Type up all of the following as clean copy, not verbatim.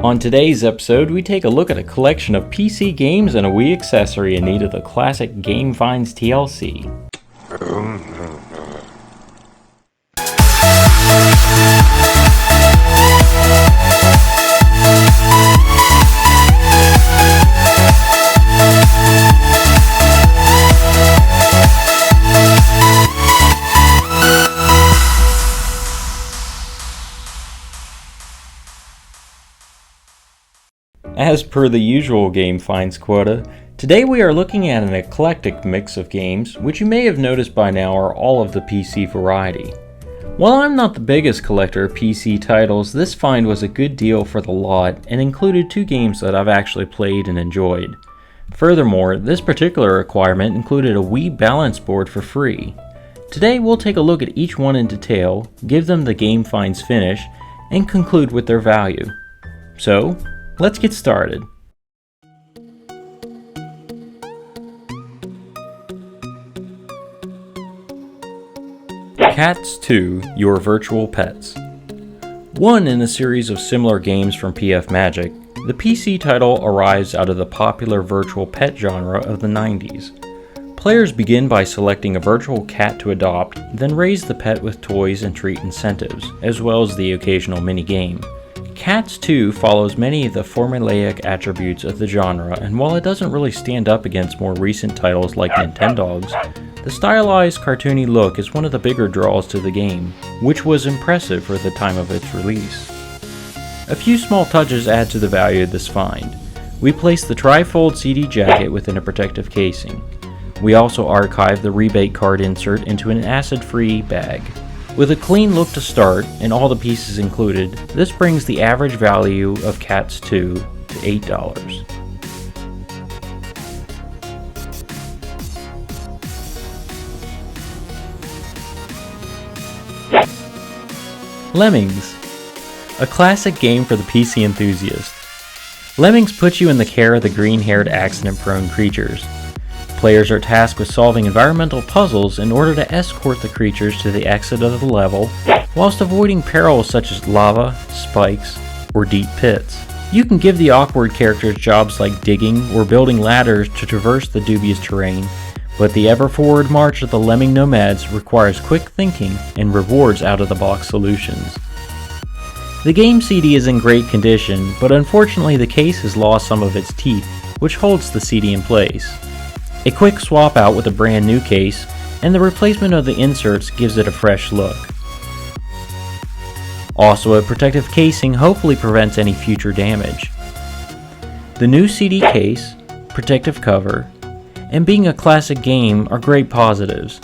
On today's episode, we take a look at a collection of PC games and a Wii accessory in need of the classic GameFinds TLC. As per the usual GameFinds quota, today we are looking at an eclectic mix of games, which you may have noticed by now are all of the PC variety. While I'm not the biggest collector of PC titles, this find was a good deal for the lot and included 2 games that I've actually played and enjoyed. Furthermore, this particular requirement included a Wii balance board for free. Today we'll take a look at each one in detail, give them the GameFinds finish, and conclude with their value. So, let's get started. Cats 2: Your Virtual Pets. One in a series of similar games from PF Magic, the PC title arrives out of the popular virtual pet genre of the 90s. Players begin by selecting a virtual cat to adopt, then raise the pet with toys and treat incentives, as well as the occasional mini-game. Cats 2 follows many of the formulaic attributes of the genre, and while it doesn't really stand up against more recent titles like Nintendogs, the stylized, cartoony look is one of the bigger draws to the game, which was impressive for the time of its release. A few small touches add to the value of this find. We place the tri-fold CD jacket within a protective casing. We also archive the rebate card insert into an acid-free bag. With a clean look to start, and all the pieces included, this brings the average value of Cats 2 to $8. Lemmings, a classic game for the PC enthusiast. Lemmings puts you in the care of the green-haired accident-prone creatures. Players are tasked with solving environmental puzzles in order to escort the creatures to the exit of the level, whilst avoiding perils such as lava, spikes, or deep pits. You can give the awkward characters jobs like digging or building ladders to traverse the dubious terrain, but the ever-forward march of the lemming nomads requires quick thinking and rewards out-of-the-box solutions. The game CD is in great condition, but unfortunately the case has lost some of its teeth, which holds the CD in place. A quick swap out with a brand new case, and the replacement of the inserts gives it a fresh look. Also, a protective casing hopefully prevents any future damage. The new CD case, protective cover, and being a classic game are great positives.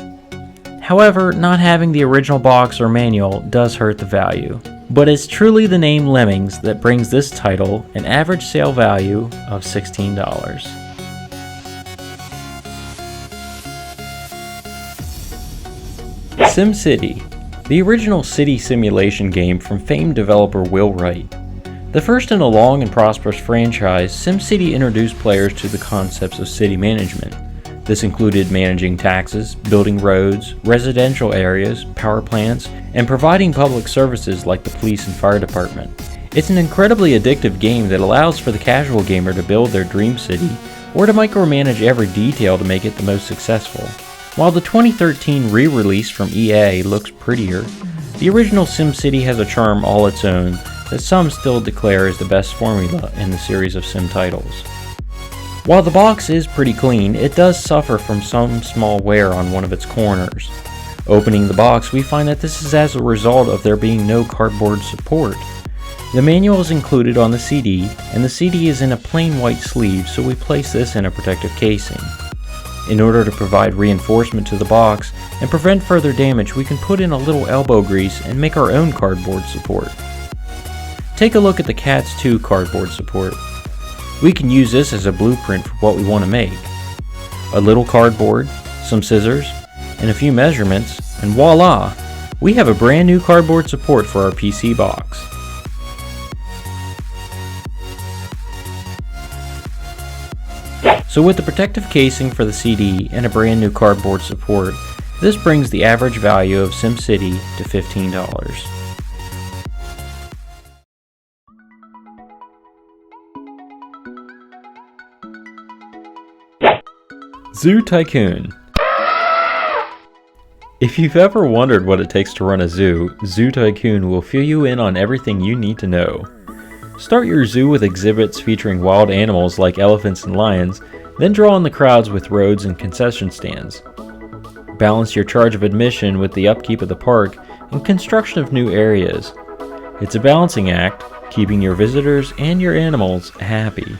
However, not having the original box or manual does hurt the value. But it's truly the name Lemmings that brings this title an average sale value of $16. SimCity, the original city simulation game from famed developer Will Wright. The first in a long and prosperous franchise, SimCity introduced players to the concepts of city management. This included managing taxes, building roads, residential areas, power plants, and providing public services like the police and fire department. It's an incredibly addictive game that allows for the casual gamer to build their dream city, or to micromanage every detail to make it the most successful. While the 2013 re-release from EA looks prettier, the original SimCity has a charm all its own that some still declare is the best formula in the series of sim titles. While the box is pretty clean, it does suffer from some small wear on one of its corners. Opening the box, we find that this is as a result of there being no cardboard support. The manual is included on the CD, and the CD is in a plain white sleeve, so we place this in a protective casing. In order to provide reinforcement to the box and prevent further damage, we can put in a little elbow grease and make our own cardboard support. Take a look at the Cats 2 cardboard support. We can use this as a blueprint for what we want to make. A little cardboard, some scissors, and a few measurements, and voila! We have a brand new cardboard support for our PC box. So with the protective casing for the CD and a brand new cardboard support, this brings the average value of SimCity to $15. Zoo Tycoon. If you've ever wondered what it takes to run a zoo, Zoo Tycoon will fill you in on everything you need to know. Start your zoo with exhibits featuring wild animals like elephants and lions, then draw in the crowds with roads and concession stands. Balance your charge of admission with the upkeep of the park and construction of new areas. It's a balancing act, keeping your visitors and your animals happy.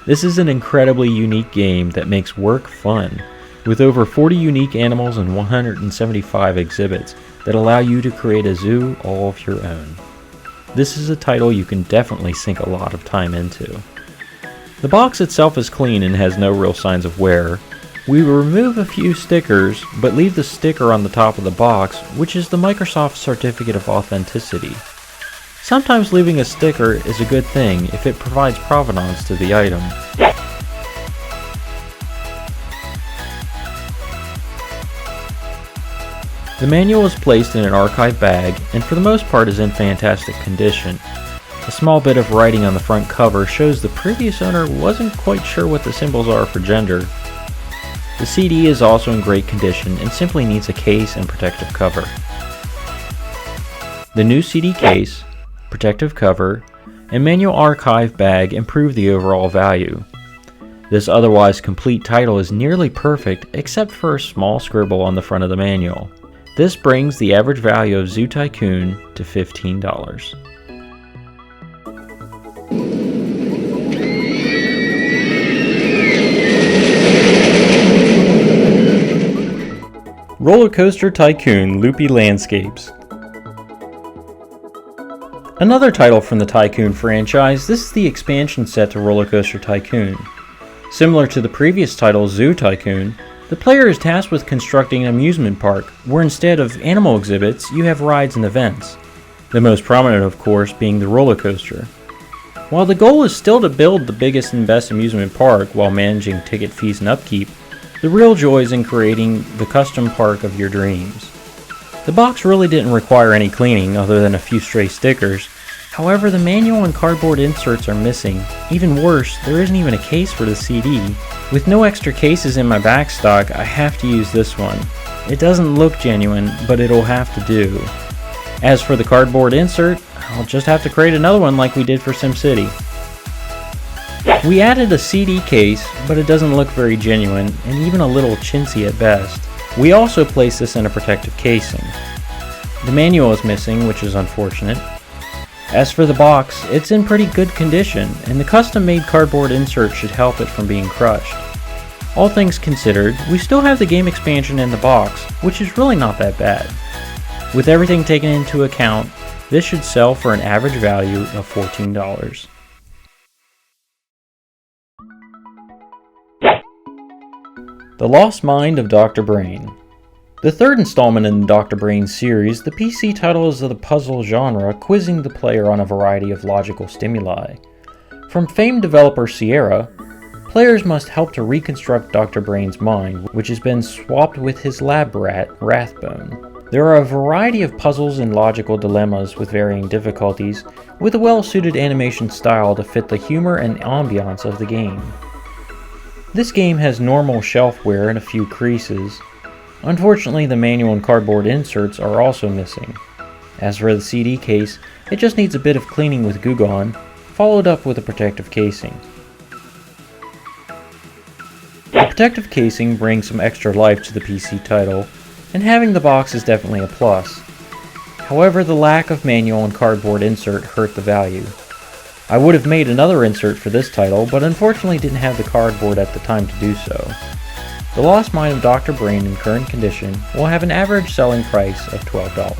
This is an incredibly unique game that makes work fun, with over 40 unique animals and 175 exhibits that allow you to create a zoo all of your own. This is a title you can definitely sink a lot of time into. The box itself is clean and has no real signs of wear. We remove a few stickers, but leave the sticker on the top of the box, which is the Microsoft Certificate of Authenticity. Sometimes leaving a sticker is a good thing if it provides provenance to the item. The manual is placed in an archive bag and for the most part is in fantastic condition. A small bit of writing on the front cover shows the previous owner wasn't quite sure what the symbols are for gender. The CD is also in great condition and simply needs a case and protective cover. The new CD case, protective cover, and manual archive bag improve the overall value. This otherwise complete title is nearly perfect except for a small scribble on the front of the manual. This brings the average value of Zoo Tycoon to $15. Roller Coaster Tycoon Loopy Landscapes. Another title from the Tycoon franchise, this is the expansion set to Roller Coaster Tycoon. Similar to the previous title Zoo Tycoon, the player is tasked with constructing an amusement park, where instead of animal exhibits, you have rides and events. The most prominent, of course, being the roller coaster. While the goal is still to build the biggest and best amusement park while managing ticket fees and upkeep, the real joy is in creating the custom park of your dreams. The box really didn't require any cleaning other than a few stray stickers. However, the manual and cardboard inserts are missing. Even worse, there isn't even a case for the CD. With no extra cases in my backstock, I have to use this one. It doesn't look genuine, but it'll have to do. As for the cardboard insert, I'll just have to create another one like we did for SimCity. We added a CD case, but it doesn't look very genuine, and even a little chintzy at best. We also placed this in a protective casing. The manual is missing, which is unfortunate. As for the box, it's in pretty good condition, and the custom-made cardboard insert should help it from being crushed. All things considered, we still have the game expansion in the box, which is really not that bad. With everything taken into account, this should sell for an average value of $14. The Lost Mind of Dr. Brain. The third installment in the Dr. Brain series, the PC title is of the puzzle genre, quizzing the player on a variety of logical stimuli. From famed developer Sierra, players must help to reconstruct Dr. Brain's mind, which has been swapped with his lab rat, Rathbone. There are a variety of puzzles and logical dilemmas with varying difficulties, with a well-suited animation style to fit the humor and ambiance of the game. This game has normal shelf wear and a few creases. Unfortunately, the manual and cardboard inserts are also missing. As for the CD case, it just needs a bit of cleaning with Goo Gone, followed up with a protective casing. The protective casing brings some extra life to the PC title, and having the box is definitely a plus. However, the lack of manual and cardboard insert hurt the value. I would have made another insert for this title, but unfortunately didn't have the cardboard at the time to do so. The Lost Mind of Dr. Brain in current condition will have an average selling price of $12.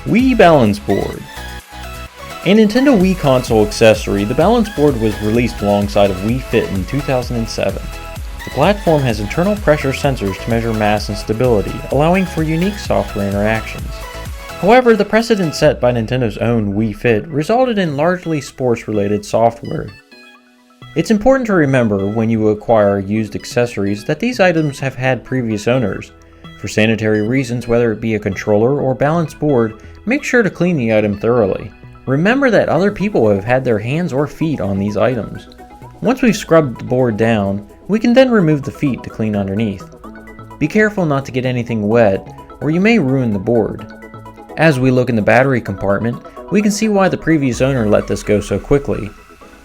Wii Balance Board. A Nintendo Wii console accessory, the balance board was released alongside of Wii Fit in 2007. The platform has internal pressure sensors to measure mass and stability, allowing for unique software interactions. However, the precedent set by Nintendo's own Wii Fit resulted in largely sports-related software. It's important to remember when you acquire used accessories that these items have had previous owners. For sanitary reasons, whether it be a controller or balance board, make sure to clean the item thoroughly. Remember that other people have had their hands or feet on these items. Once we've scrubbed the board down, we can then remove the feet to clean underneath. Be careful not to get anything wet, or you may ruin the board. As we look in the battery compartment, we can see why the previous owner let this go so quickly.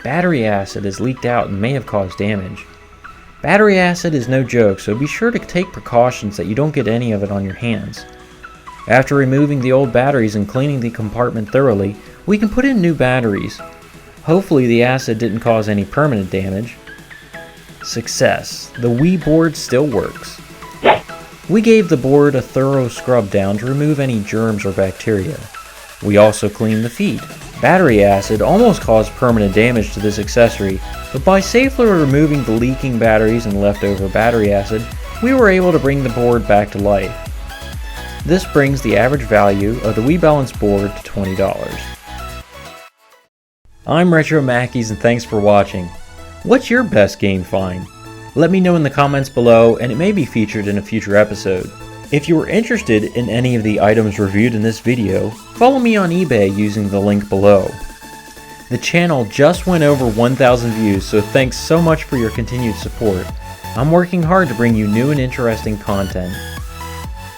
Battery acid has leaked out and may have caused damage. Battery acid is no joke, so be sure to take precautions that you don't get any of it on your hands. After removing the old batteries and cleaning the compartment thoroughly, we can put in new batteries. Hopefully the acid didn't cause any permanent damage. Success! The Wii board still works. We gave the board a thorough scrub down to remove any germs or bacteria. We also cleaned the feet. Battery acid almost caused permanent damage to this accessory, but by safely removing the leaking batteries and leftover battery acid, we were able to bring the board back to life. This brings the average value of the Wii Balance board to $20. I'm RetroMackiees and thanks for watching. What's your best game find? Let me know in the comments below and it may be featured in a future episode. If you are interested in any of the items reviewed in this video, follow me on eBay using the link below. The channel just went over 1,000 views, so thanks so much for your continued support. I'm working hard to bring you new and interesting content.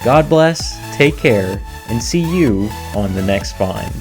God bless, take care, and see you on the next find.